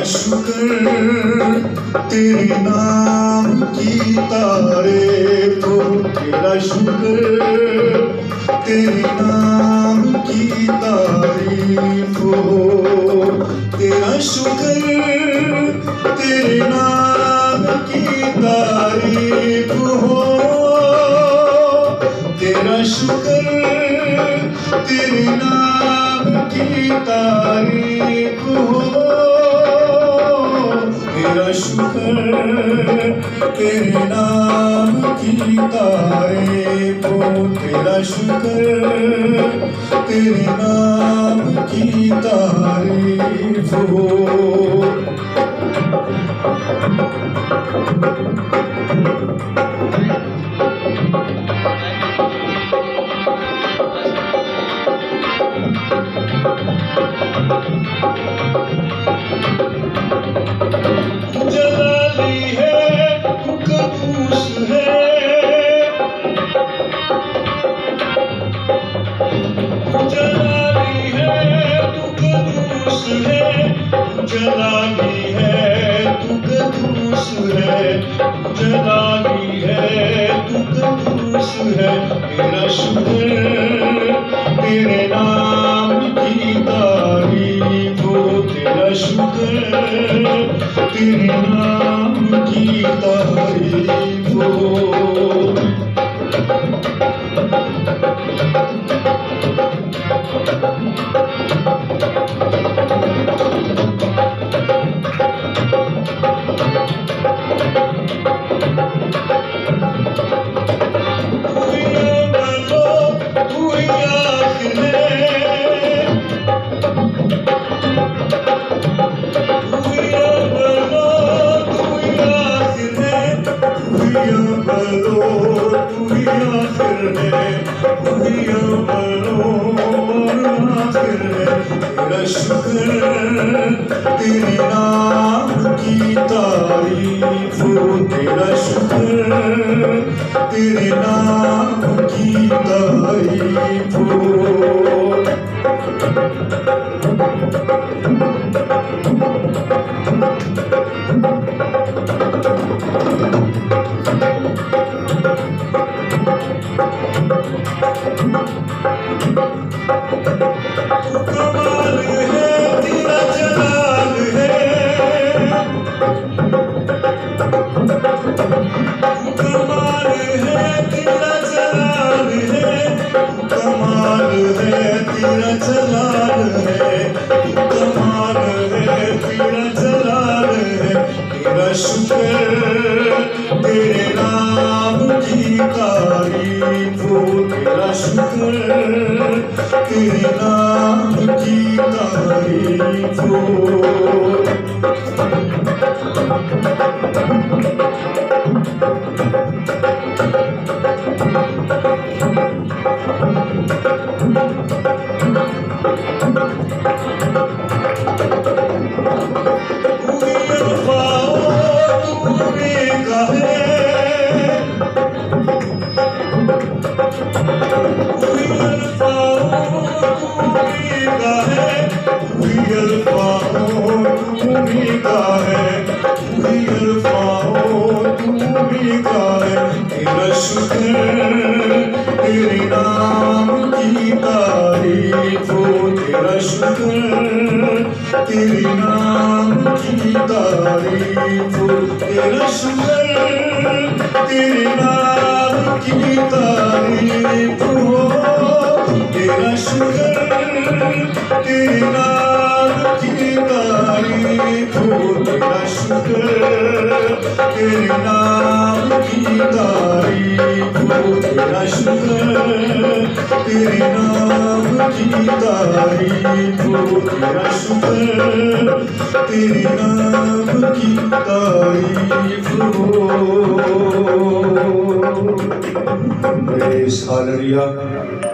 शुक्र तेरे नाम की तारीफ हो, तेरा शुक्र तेरे नाम की तारीफ हो, तेरा शुक्र तेरे नाम की तारीफ हो, तेरा शुक्र तेरे नाम की तारीफ हो, तेरा शुक्र तेरे नाम की तारीफ हो, तेरा शुक्र तेरे नाम की तारीफ हो। जलाली है तू कदूस है, जलाली है तू कदूस है, जलाली है तू कदूस है, जलाली है तू कदूस है, तेरा शुक्र तेरे नाम की तारीफ हो, तेरा शुक्र तेरे नाम की तारीफ हो। तेरा शुक्र तेरे नाम की तारीफ हो, तेरा शुक्र तेरे नाम की तारीफ हो। कमाल है तेरा जलाल है, कमाल है तेरा जलाल है, कमाल है तेरा जलाल है, कमाल है तेरा जलाल है, तेरा शुक्र तेरे नाम की तारीफ हो, तेरा शुक्र तेरे नाम की तारीफ हो। तेरा शुक्र तेरे नाम की तारीफ हो, तेरा शुक्र तेरे नाम की तारीफ हो, तेरा शुक्र तेरे नाम की तारीफ हो, तेरा शुक्र तेरे नाम की तारीफ हो, तेरा शुक्र तेरे नाम की तारीफ हो, तेरा शुक्र तेरे नाम की तारीफ हो, तेरा शुक्र तेरे नाम की तारीफ हो। हालेलुया।